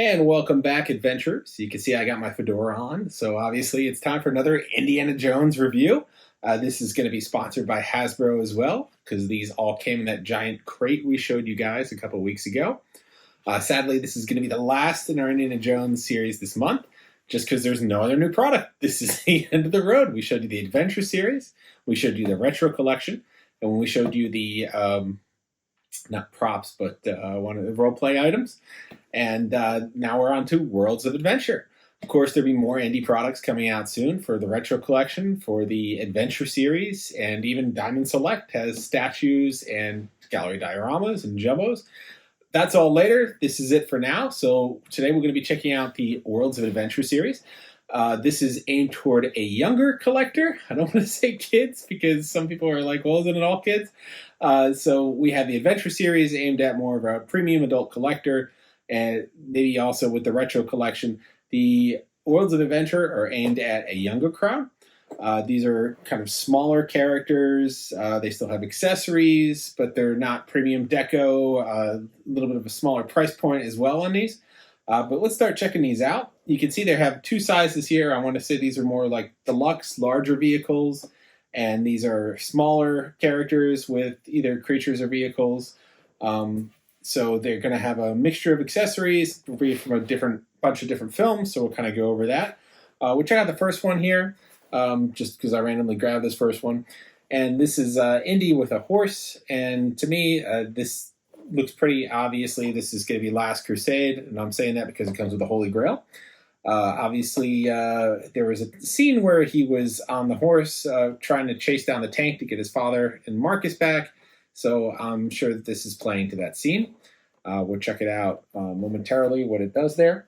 And welcome back, adventurers. You can see I got my fedora on, so obviously it's time for another Indiana Jones review. This is going to be sponsored by Hasbro as well, because these all came in that giant crate we showed you guys a couple weeks ago. Sadly, this is going to be the last in our Indiana Jones series this month, just because there's no other new product. This is the end of the road. We showed you the Adventure series, we showed you the Retro Collection, and when we showed you the not props, but one of the role-play items. And now we're on to Worlds of Adventure. Of course, there'll be more indie products coming out soon for the Retro Collection, for the Adventure series, and even Diamond Select has statues and gallery dioramas and jumbos. That's all later. This is it for now. So today we're going to be checking out the Worlds of Adventure series. This is aimed toward a younger collector. I don't want to say kids because some people are like, well, isn't it all kids? So we have the Adventure series aimed at more of a premium adult collector, and maybe also with the Retro Collection. The Worlds of Adventure are aimed at a younger crowd. These are kind of smaller characters. They still have accessories, but they're not premium deco. A little bit of a smaller price point as well on these. But let's start checking these out. You can see they have two sizes here. I want to say these are more like deluxe, larger vehicles. And these are smaller characters with either creatures or vehicles. So they're going to have a mixture of accessories from a bunch of different films. So we'll kind of go over that. We'll check out the first one here, just because I randomly grabbed this first one. And this is Indy with a horse. And to me, this looks pretty obviously this is going to be Last Crusade. And I'm saying that because it comes with the Holy Grail. Obviously, there was a scene where he was on the horse trying to chase down the tank to get his father and Marcus back. So I'm sure that this is playing to that scene. We'll check it out momentarily, what it does there.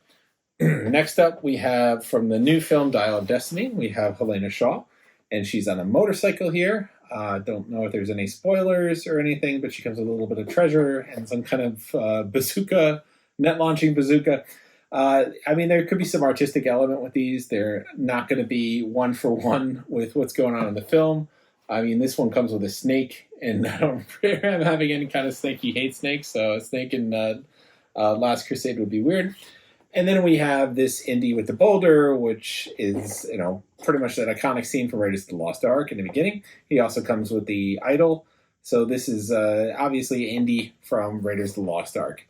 Next up, we have from the new film Dial of Destiny, we have Helena Shaw, and she's on a motorcycle here. Don't know if there's any spoilers or anything, but she comes with a little bit of treasure and some kind of bazooka, net-launching bazooka. I mean, there could be some artistic element with these. They're not going to be one for one with what's going on in the film. I mean, this one comes with a snake, and I don't remember him having any kind of snake. He hates snakes, so a snake in Last Crusade would be weird. And then we have this Indy with the boulder, which is, pretty much that iconic scene from Raiders of the Lost Ark in the beginning. He also comes with the idol. So this is obviously Indy from Raiders of the Lost Ark.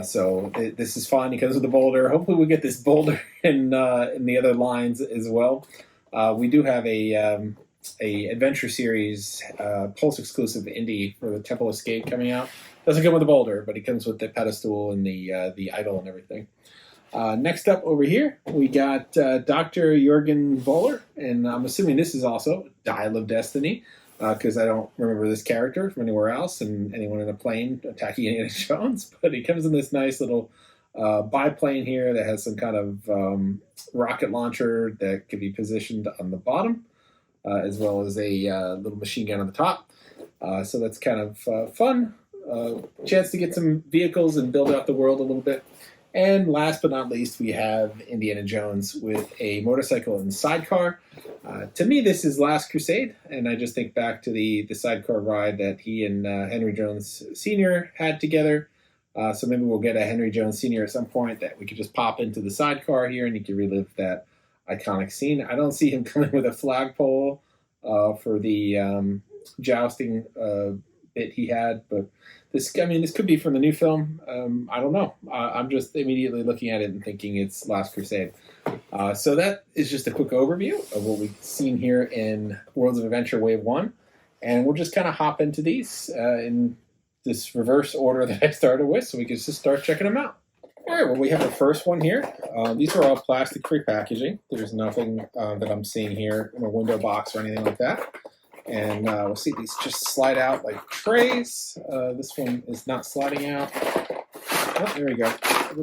So this is fun. He comes with the boulder. Hopefully we get this boulder in the other lines as well. We do have a Adventure series Pulse exclusive Indy for the Temple Escape coming out. Doesn't come with the boulder, but he comes with the pedestal and the idol and everything. Next up over here, we got Dr. Jurgen Voller, and I'm assuming this is also Dial of Destiny, because I don't remember this character from anywhere else and anyone in a plane attacking Indiana Jones, but he comes in this nice little biplane here that has some kind of rocket launcher that can be positioned on the bottom, as well as a little machine gun on the top. So that's kind of fun. Chance to get some vehicles and build out the world a little bit. And last but not least, we have Indiana Jones with a motorcycle and sidecar. To me, this is Last Crusade, and I just think back to the sidecar ride that he and Henry Jones Sr. had together. So maybe we'll get a Henry Jones Sr. at some point that we could just pop into the sidecar here and you can relive that iconic scene. I don't see him coming with a flagpole for the jousting bit he had, but this could be from the new film. I don't know. I'm just immediately looking at it and thinking it's Last Crusade. So that is just a quick overview of what we've seen here in Worlds of Adventure Wave 1. And we'll just kind of hop into these in this reverse order that I started with, so we can just start checking them out. All right, well, we have the first one here. These are all plastic-free packaging. There's nothing that I'm seeing here in a window box or anything like that. And we'll see these just slide out like trays. This one is not sliding out. Oh, there we go. A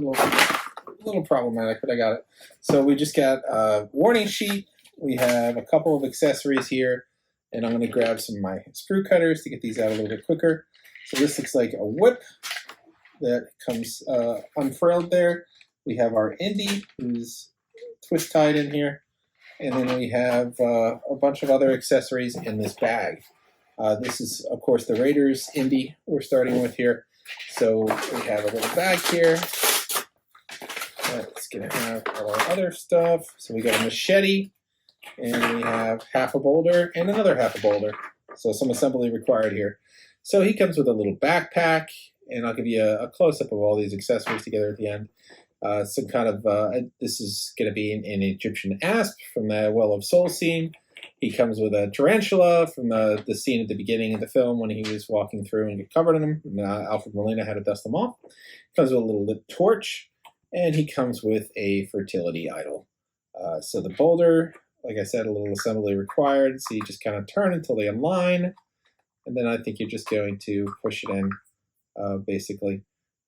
little problematic, but I got it. So we just got a warning sheet. We have a couple of accessories here. And I'm going to grab some of my sprue cutters to get these out a little bit quicker. So this looks like a whip that comes unfurled there. We have our Indy, who's twist tied in here. And then we have a bunch of other accessories in this bag. This is, of course, the Raiders Indy we're starting with here. So we have a little bag here. it's going to have all our other stuff. So we got a machete, and we have half a boulder and another half a boulder. So some assembly required here. So he comes with a little backpack, and I'll give you a close-up of all these accessories together at the end. Some kind of, this is going to be an Egyptian asp from the Well of Soul scene. He comes with a tarantula from the scene at the beginning of the film when he was walking through and get covered in them. And, Alfred Molina had to dust them off. Comes with a little lit torch, and he comes with a fertility idol. So the boulder, like I said, a little assembly required. So you just kind of turn until they align, and then I think you're just going to push it in, basically.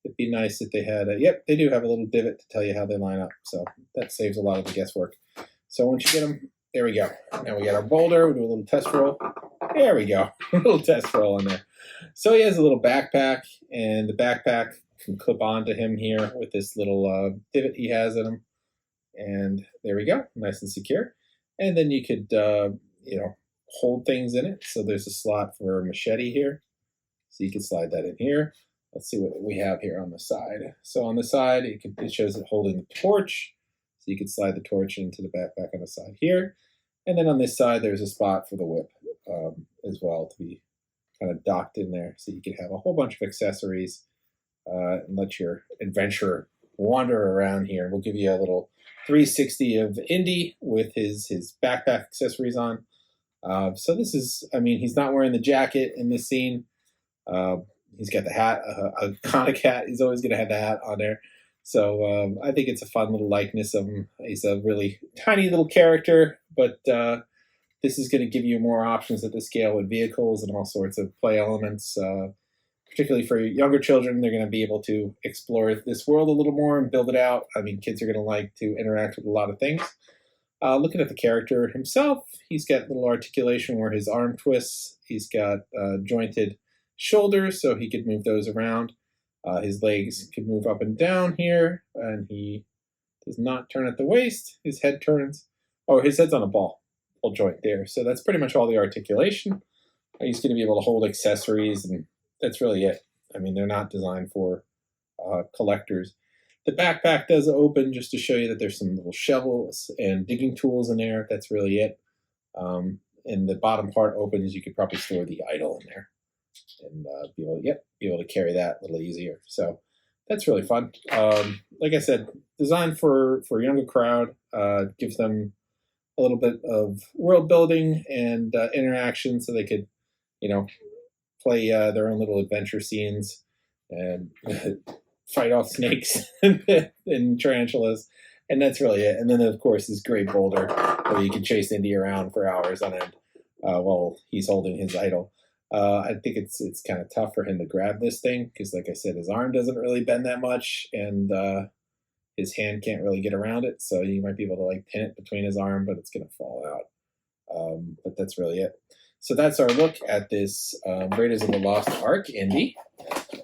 It'd be nice if they had yep, they do have a little divot to tell you how they line up. So that saves a lot of the guesswork. So once you get them, there we go. Now we got our boulder. We'll do a little test roll. There we go. A little test roll in there. So he has a little backpack, and the backpack can clip onto him here with this little divot he has in him. And there we go. Nice and secure. And then you could, hold things in it. So there's a slot for a machete here. So you can slide that in here. Let's see what we have here on the side. So on the side, it shows it holding the torch. So you can slide the torch into the backpack on the side here. And then on this side, there's a spot for the whip as well to be kind of docked in there. So you can have a whole bunch of accessories and let your adventurer wander around here. We'll give you a little 360 of Indy with his backpack accessories on. So this is, he's not wearing the jacket in this scene. He's got the hat, a iconic hat. He's always going to have the hat on there. So I think it's a fun little likeness of him. He's a really tiny little character, but this is going to give you more options at the scale with vehicles and all sorts of play elements. Particularly for younger children, they're going to be able to explore this world a little more and build it out. Kids are going to like to interact with a lot of things. Looking at the character himself, he's got little articulation where his arm twists. He's got jointed shoulders, so he could move those around. His legs could move up and down here, and he does not turn at the waist. His head turns. Oh, his head's on a ball joint there. So that's pretty much all the articulation. He's going to be able to hold accessories, and that's really it. They're not designed for collectors. The backpack does open just to show you that there's some little shovels and digging tools in there. That's really it. And the bottom part opens. You could probably store the idol in there and be able to carry that a little easier. So that's really fun. Like I said, designed for a younger crowd, gives them a little bit of world building and interaction, so they could, play their own little adventure scenes and fight off snakes and tarantulas. And that's really it. And then, of course, this great boulder where you can chase Indy around for hours on end while he's holding his idol. I think it's kind of tough for him to grab this thing because, like I said, his arm doesn't really bend that much, and his hand can't really get around it. So you might be able to pin it between his arm, but it's going to fall out. But that's really it. So that's our look at this Raiders of the Lost Ark Indy.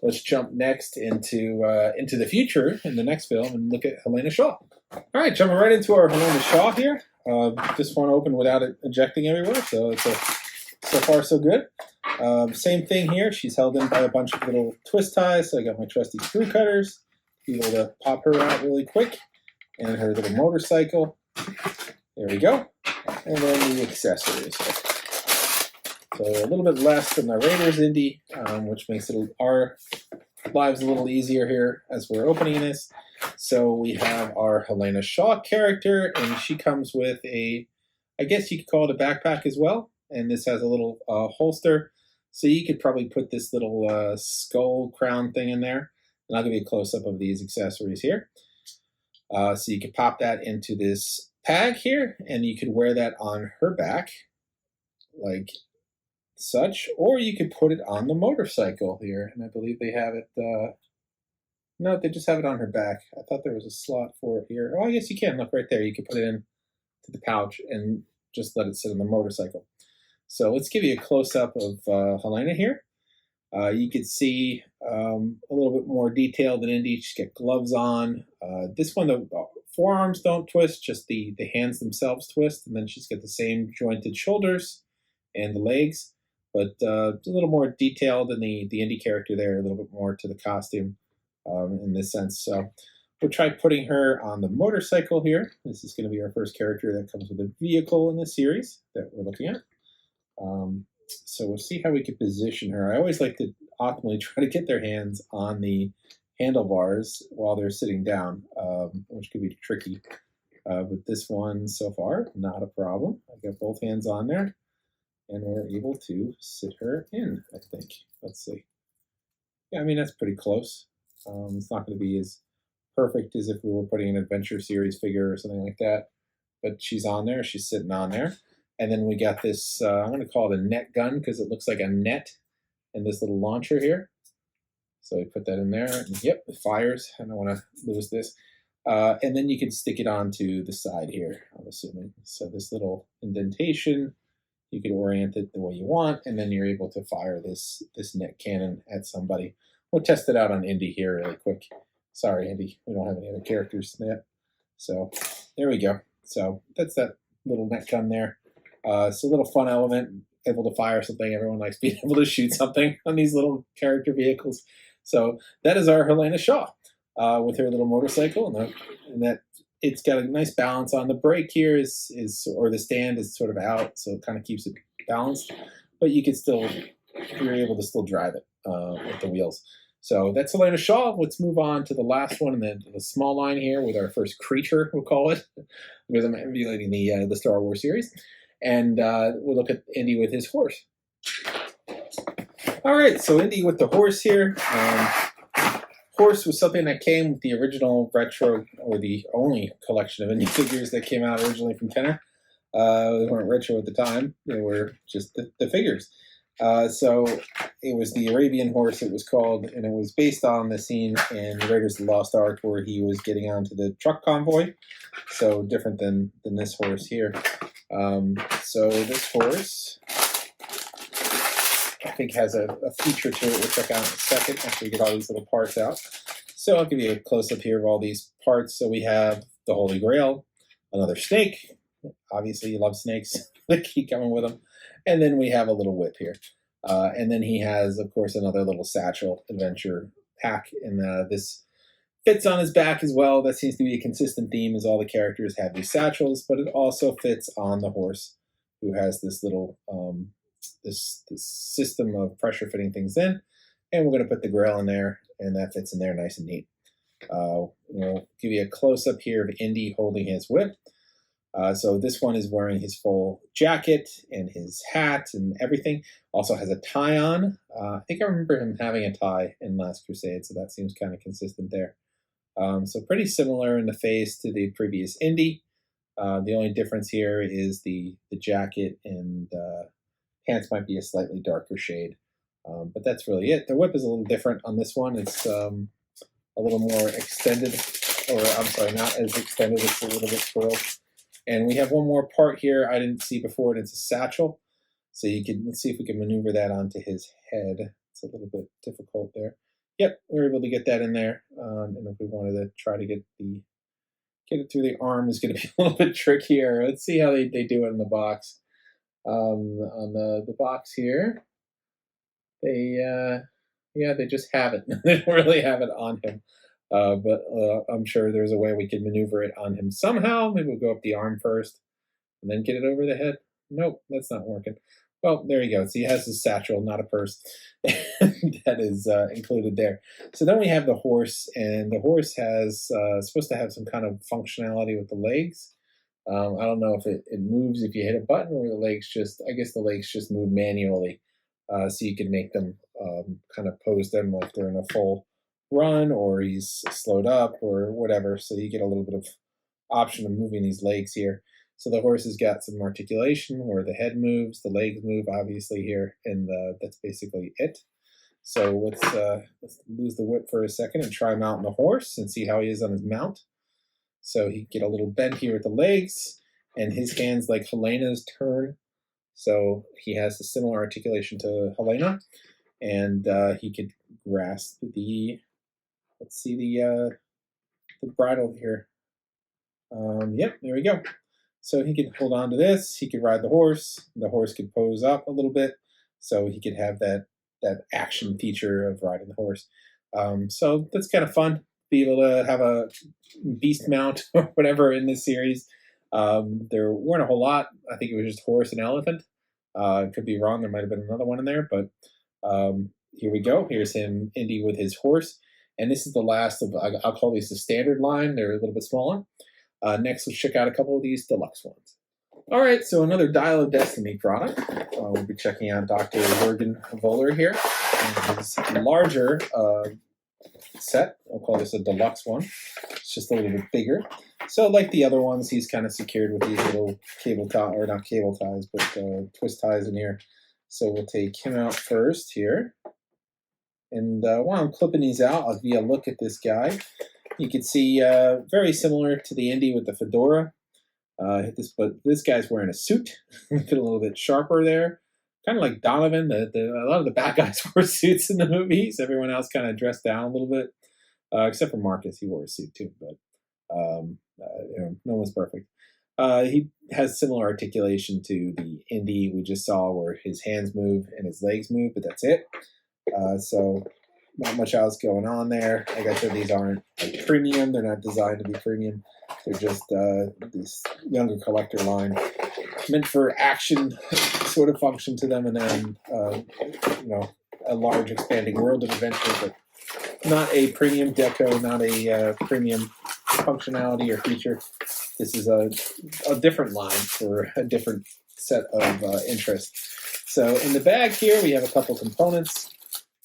Let's jump next into the future in the next film and look at Helena Shaw. All right, jumping right into our Helena Shaw here. This one opened without it ejecting everywhere, so it's so far so good. Same thing here. She's held in by a bunch of little twist ties, so I got my trusty screw cutters. Be able to pop her out really quick. And her little motorcycle. There we go. And then the accessories. So a little bit less than the Raiders Indy, which makes our lives a little easier here as we're opening this. So we have our Helena Shaw character, and she comes with I guess you could call it a backpack as well. And this has a little holster. So you could probably put this little skull crown thing in there. And I'll give you a close-up of these accessories here. So you could pop that into this tag here, and you could wear that on her back, like such. Or you could put it on the motorcycle here. And I believe they have it... no, they just have it on her back. I thought there was a slot for it here. Oh, I guess you can. Look right there. You can put it in to the pouch and just let it sit on the motorcycle. So let's give you a close-up of Helena here. You could see a little bit more detail than Indy. She's got gloves on. This one, the forearms don't twist, just the hands themselves twist. And then she's got the same jointed shoulders and the legs, but a little more detailed than the Indy character there, a little bit more to the costume in this sense. So we'll try putting her on the motorcycle here. This is going to be our first character that comes with a vehicle in the series that we're looking at. So we'll see how we can position her. I always like to optimally try to get their hands on the handlebars while they're sitting down, which could be tricky. With this one so far, not a problem. I got both hands on there, and we're able to sit her in, I think. Let's see. Yeah, I mean, that's pretty close. It's not going to be as perfect as if we were putting an adventure series figure or something like that, but she's on there. She's sitting on there. And then we got this, I'm going to call it a net gun because it looks like a net and this little launcher here. So we put that in there, and yep, it fires. I don't want to lose this. And then you can stick it onto the side here, I'm assuming. So this little indentation, you can orient it the way you want, and then you're able to fire this net cannon at somebody. We'll test it out on Indy here really quick. Sorry, Indy, we don't have any other characters yet. So there we go. So that's that little net gun there. It's a little fun element, able to fire something. Everyone likes being able to shoot something on these little character vehicles. So that is our Helena Shaw with her little motorcycle, and that it's got a nice balance on. The brake here is or the stand is sort of out, so it kind of keeps it balanced. But you can still, you're able to still drive it with the wheels. So that's Helena Shaw. Let's move on to the last one, and then the small line here with our first creature, we'll call it, because I'm emulating the Star Wars series. And we'll look at Indy with his horse. All right, so Indy with the horse here. Horse was something that came with the original retro, or the only collection of Indy figures that came out originally from Kenner. They weren't retro at the time. They were just the figures. So it was the Arabian horse, it was called, and it was based on the scene in Raiders of the Lost Ark where he was getting onto the truck convoy. So different than this horse here. So this horse, I think, has a feature to it we'll check out in a second after we get all these little parts out. So I'll give you a close-up here of all these parts. So we have the Holy Grail, another snake. Obviously, you love snakes. They keep coming with them. And then we have a little whip here. And then he has, of course, another little satchel adventure pack. And this fits on his back as well. That seems to be a consistent theme, as all the characters have these satchels, but it also fits on the horse, who has this little this system of pressure fitting things in. And we're going to put the Grail in there, and that fits in there nice and neat. We'll give you a close-up here of Indy holding his whip. So this one is wearing his full jacket and his hat and everything. Also has a tie on. I think I remember him having a tie in Last Crusade, so that seems kind of consistent there. So pretty similar in the face to the previous Indy. The only difference here is the jacket and pants might be a slightly darker shade. But that's really it. The whip is a little different on this one. It's a little more extended, or I'm sorry, not as extended. It's a little bit curled. And we have one more part here I didn't see before, and it's a satchel. So let's see if we can maneuver that onto his head. It's a little bit difficult there. Yep, we were able to get that in there. And if we wanted to try to get it through the arm, is going to be a little bit trickier. Let's see how they do it in the box. On the box here, they just have it. They don't really have it on him. But I'm sure there's a way we can maneuver it on him somehow. Maybe we'll go up the arm first and then get it over the head. Nope, that's not working. Well, there you go. So he has his satchel, not a purse. That is included there. So then we have the horse, and the horse has supposed to have some kind of functionality with the legs. I don't know if it moves if you hit a button, or the legs I guess the legs just move manually. So you can make them kind of pose them like they're in a full run, or he's slowed up, or whatever. So you get a little bit of option of moving these legs here. So the horse has got some articulation where the head moves, the legs move obviously here, and that's basically it. So let's lose the whip for a second and try him out on the horse and see how he is on his mount. So he get a little bend here with the legs, and his hands like Helena's turn. So he has a similar articulation to Helena, and he could grasp the bridle here. Yep, there we go. So he could hold on to this. He could ride the horse. The horse could pose up a little bit, so he could have that action feature of riding the horse. So that's kind of fun. be able to have a beast mount or whatever in this series. There weren't a whole lot. I think it was just horse and elephant. Could be wrong. There might have been another one in there, but here we go. Here's him, Indy, with his horse. And this is the last of, I'll call these the standard line. They're a little bit smaller. Next, let's check out a couple of these deluxe ones. All right, so another Dial of Destiny product. We'll be checking out Dr. Jürgen Voller here. And his larger set. I'll call this a deluxe one. It's just a little bit bigger. So like the other ones, he's kind of secured with these little cable tie, or not cable ties, but twist ties in here. So we'll take him out first here. And while I'm clipping these out, I'll give you a look at this guy. You can see very similar to the Indy with the fedora. But this guy's wearing a suit. Get a little bit sharper there. Kind of like Donovan. A lot of the bad guys wore suits in the movies. Everyone else kind of dressed down a little bit. Except for Marcus, he wore a suit too. But no one's perfect. He has similar articulation to the Indy we just saw, where his hands move and his legs move, but that's it. So not much else going on there. Like I said, these aren't like premium. They're not designed to be premium. They're just this younger collector line meant for action sort of function to them, and then a large expanding world of adventure, but not a premium deco, not a premium functionality or feature. This is a different line for a different set of interests. So in the bag here, we have a couple components.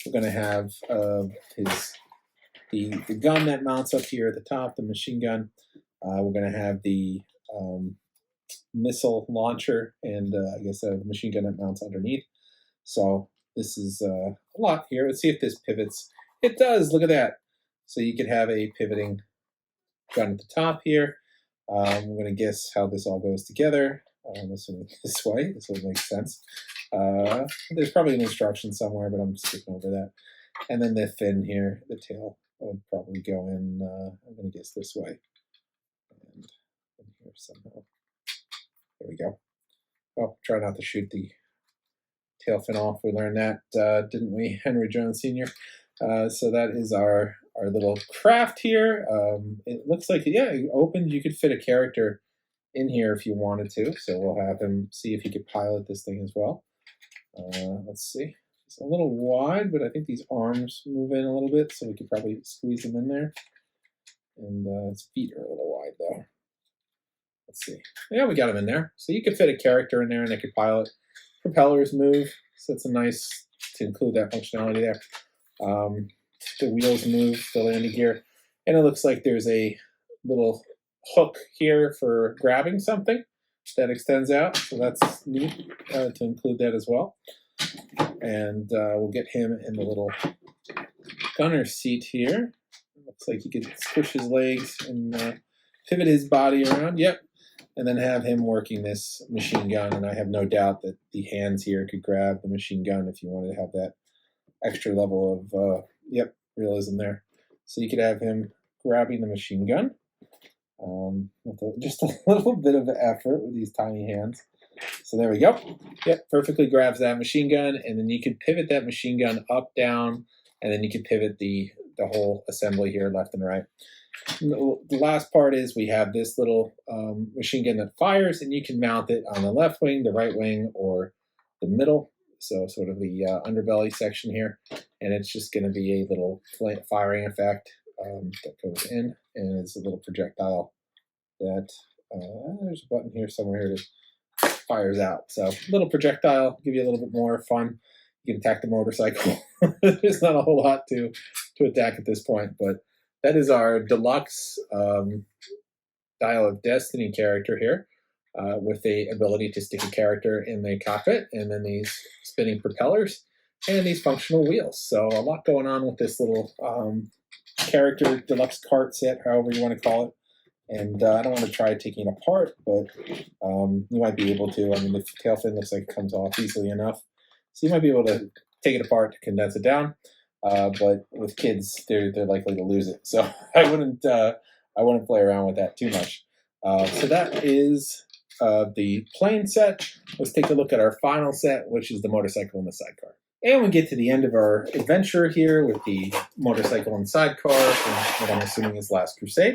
We're going to have the gun that mounts up here at the top, the machine gun. We're going to have the missile launcher and I guess the machine gun that mounts underneath. So this is a lot here. Let's see if this pivots. It does. Look at that. So you could have a pivoting gun at the top here. I'm going to guess how this all goes together. This way. This would make sense. There's probably an instruction somewhere, but I'm skipping over that. And then the fin here, the tail would probably go in, I'm going to guess this way. And in here somehow. There we go. Oh, try not to shoot the tail fin off. We learned that, didn't we, Henry Jones Sr.? So that is our little craft here. It looks like, yeah, opened. You could fit a character in here if you wanted to. So we'll have him see if he could pilot this thing as well. Let's see. It's a little wide, but I think these arms move in a little bit, so we could probably squeeze them in there. And his feet are a little wide, though. Let's see. Yeah, we got him in there. So you could fit a character in there, and they could pilot. Propellers move, so it's a nice to include that functionality there. The wheels move, the landing gear, and it looks like there's a little hook here for grabbing something that extends out, so that's neat to include that as well. And we'll get him in the little gunner seat here. Looks like he could squish his legs and pivot his body around. Yep. And then have him working this machine gun. And I have no doubt that the hands here could grab the machine gun if you wanted to have that extra level of, realism there. So you could have him grabbing the machine gun with just a little bit of effort with these tiny hands. So there we go. Yep, perfectly grabs that machine gun. And then you could pivot that machine gun up, down, and then you could pivot the whole assembly here left and right. The last part is we have this little machine gun that fires, and you can mount it on the left wing, the right wing, or the middle. So sort of the underbelly section here. And it's just going to be a little firing effect that goes in, and it's a little projectile that there's a button here somewhere here that fires out. So little projectile, give you a little bit more fun. You can attack the motorcycle. There's not a whole lot to attack at this point, but that is our deluxe Dial of Destiny character here with the ability to stick a character in the cockpit, and then these spinning propellers and these functional wheels. So a lot going on with this little character deluxe cart set, however you want to call it. And I don't want to try taking it apart, but you might be able to. I mean, the tail fin looks like it comes off easily enough. So you might be able to take it apart to condense it down. But with kids, they're likely to lose it. So I wouldn't play around with that too much. So that is the plane set. Let's take a look at our final set, which is the motorcycle and the sidecar. And we get to the end of our adventure here with the motorcycle and sidecar from what I'm assuming is Last Crusade.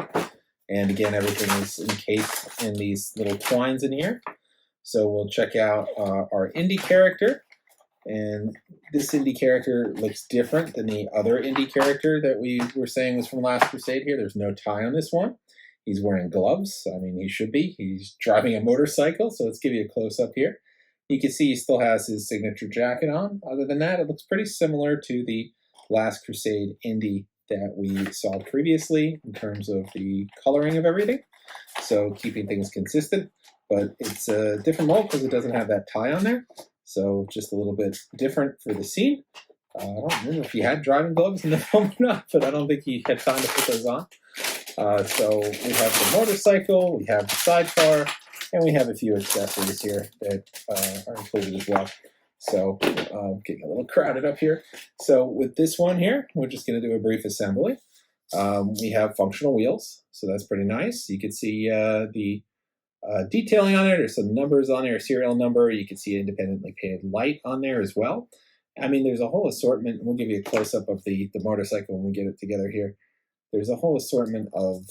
And again, everything is encased in these little twines in here. So we'll check out our Indy character. And this Indy character looks different than the other Indy character that we were saying was from Last Crusade here. There's no tie on this one. He's wearing gloves. I mean, he should be. He's driving a motorcycle. So let's give you a close-up here. You can see he still has his signature jacket on. Other than that, it looks pretty similar to the Last Crusade Indy that we saw previously in terms of the coloring of everything. So keeping things consistent, but it's a different mold because it doesn't have that tie on there. So just a little bit different for the scene. I don't remember if he had driving gloves in the film or not, but I don't think he had time to put those on. So we have the motorcycle, we have the sidecar, and we have a few accessories here that are included as well. So getting a little crowded up here. So with this one here, we're just going to do a brief assembly. We have functional wheels, so that's pretty nice. You can see the detailing on there. There's some numbers on there, a serial number. You can see independently painted light on there as well. I mean, there's a whole assortment. We'll give you a close-up of the motorcycle when we get it together here. There's a whole assortment of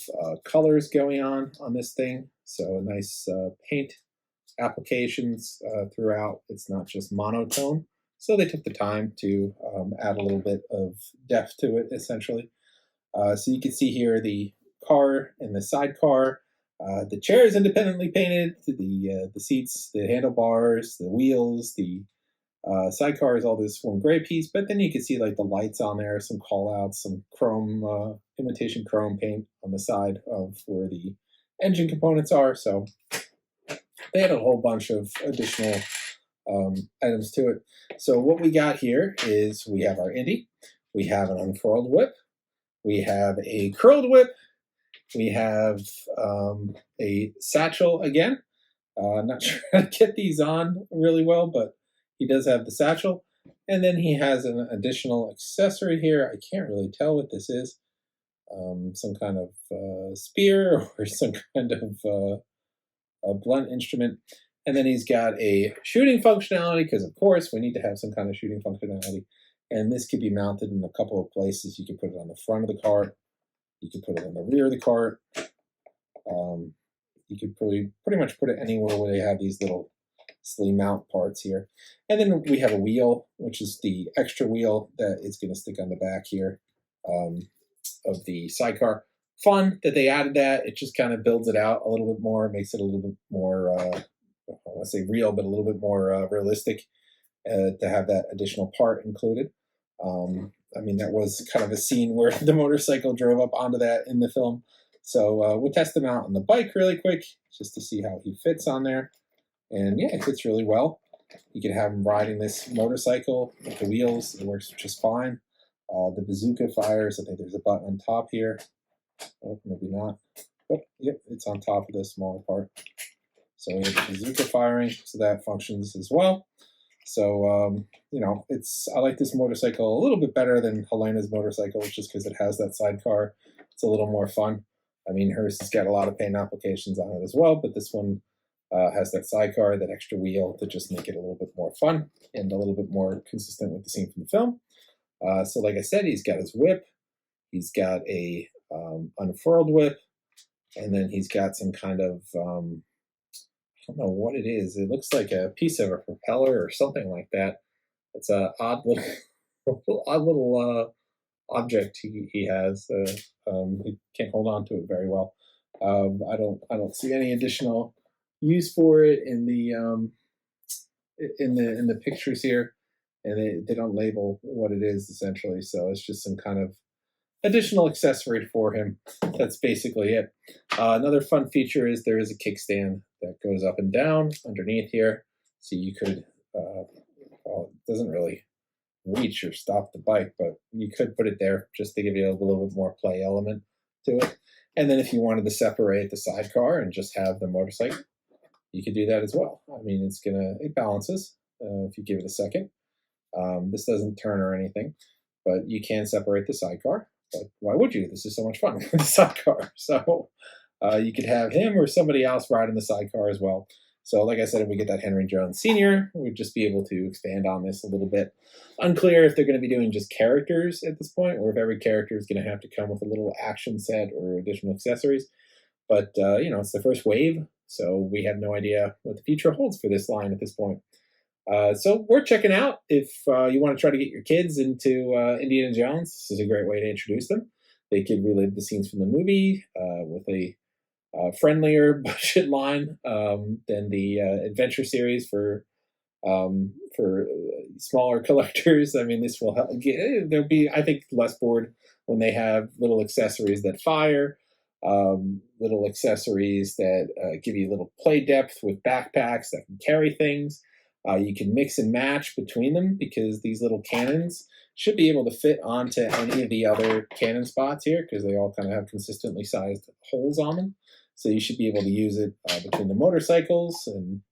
colors going on this thing. So a nice paint applications throughout. It's not just monotone. So they took the time to add a little bit of depth to it, essentially. So you can see here the car and the sidecar. The chair is independently painted. The seats, the handlebars, the wheels, the sidecar is all this one gray piece. But then you can see like the lights on there, some call outs, some chrome, imitation chrome paint on the side of where the engine components are. So they had a whole bunch of additional items to it. So what we got here is we have our Indy, we have an unfurled whip, we have a curled whip, we have a satchel again. Not sure how to get these on really well, but he does have the satchel. And then he has an additional accessory here. I can't really tell what this is. Some kind of spear or some kind of a blunt instrument. And then he's got a shooting functionality because, of course, we need to have some kind of shooting functionality. And this could be mounted in a couple of places. You could put it on the front of the cart. You could put it on the rear of the cart. You could pretty much put it anywhere where they have these little sleeve mount parts here. And then we have a wheel, which is the extra wheel that is going to stick on the back here of the sidecar. Fun that they added that. It just kind of builds it out a little bit more, makes it a little bit more, I want to say real, but a little bit more realistic to have that additional part included. I mean, that was kind of a scene where the motorcycle drove up onto that in the film. So we'll test him out on the bike really quick just to see how he fits on there. And yeah, it fits really well. You can have him riding this motorcycle with the wheels. It works just fine. The bazooka fires. I think there's a button on top here. Oh, maybe not. Oh, yep, it's on top of the smaller part. So we have the bazooka firing, so that functions as well. So, you know, I like this motorcycle a little bit better than Helena's motorcycle, just because it has that sidecar. It's a little more fun. I mean, hers has got a lot of paint applications on it as well, but this one has that sidecar, that extra wheel to just make it a little bit more fun and a little bit more consistent with the scene from the film. So like I said, he's got his whip. He's got a unfurled whip, and then he's got some kind of I don't know what it is. It looks like a piece of a propeller or something like that. It's an odd little object he has. He can't hold on to it very well. I don't see any additional use for it in the pictures here, and they don't label what it is essentially. So it's just some kind of additional accessory for him. That's basically it. Another fun feature is there is a kickstand that goes up and down underneath here. So you could, well, it doesn't really reach or stop the bike, but you could put it there just to give you a little bit more play element to it. And then if you wanted to separate the sidecar and just have the motorcycle, you could do that as well. I mean, it balances if you give it a second. This doesn't turn or anything, but you can separate the sidecar. But why would you? This is so much fun with the sidecar. So you could have him or somebody else riding the sidecar as well. So like I said, if we get that Henry Jones Sr., we'd just be able to expand on this a little bit. Unclear if they're going to be doing just characters at this point, or if every character is going to have to come with a little action set or additional accessories. But, it's the first wave, so we have no idea what the future holds for this line at this point. So we're checking out. If you want to try to get your kids into Indiana Jones, this is a great way to introduce them. They could relive the scenes from the movie with a friendlier budget line than the adventure series for smaller collectors. I mean, this will help. They'll be, I think, less bored when they have little accessories that fire, little accessories that give you a little play depth with backpacks that can carry things. You can mix and match between them because these little cannons should be able to fit onto any of the other cannon spots here because they all kind of have consistently sized holes on them. So you should be able to use it between the motorcycles and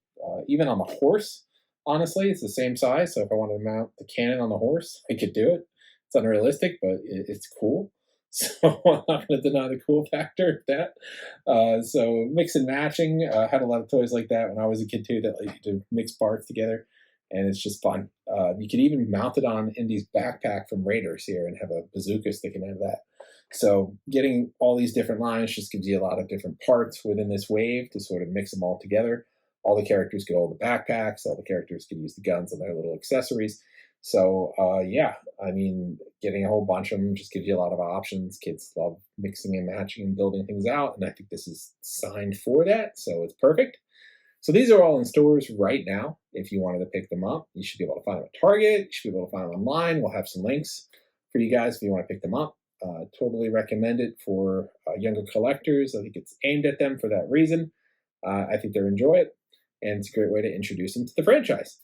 even on the horse. Honestly, it's the same size. So if I wanted to mount the cannon on the horse, I could do it. It's unrealistic, but it's cool. So I'm not going to deny the cool factor of that. So mix and matching. Had a lot of toys like that when I was a kid too that like to mix parts together. And it's just fun. You could even mount it on Indy's backpack from Raiders here and have a bazooka sticking out of that. So getting all these different lines just gives you a lot of different parts within this wave to sort of mix them all together. All the characters get all the backpacks. All the characters can use the guns and their little accessories. So, getting a whole bunch of them just gives you a lot of options. Kids love mixing and matching and building things out. And I think this is signed for that. So it's perfect. So these are all in stores right now. If you wanted to pick them up, you should be able to find them at Target. You should be able to find them online. We'll have some links for you guys if you want to pick them up. Totally recommend it for younger collectors. I think it's aimed at them for that reason. I think they'll enjoy it. And it's a great way to introduce them to the franchise.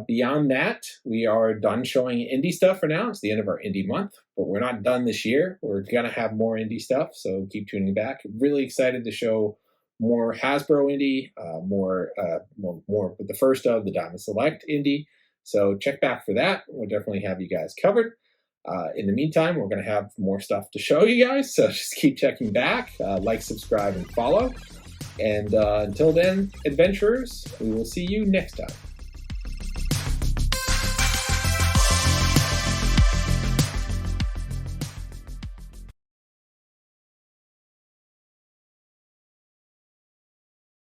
Beyond that, we are done showing Indy stuff for now. It's the end of our Indy month, but we're not done this year. We're going to have more Indy stuff, so keep tuning back. Really excited to show more Hasbro Indy, more with the first of the Diamond Select Indy. So check back for that. We'll definitely have you guys covered. In the meantime, we're going to have more stuff to show you guys, so just keep checking back. Like, subscribe, and follow. And until then, adventurers, we will see you next time.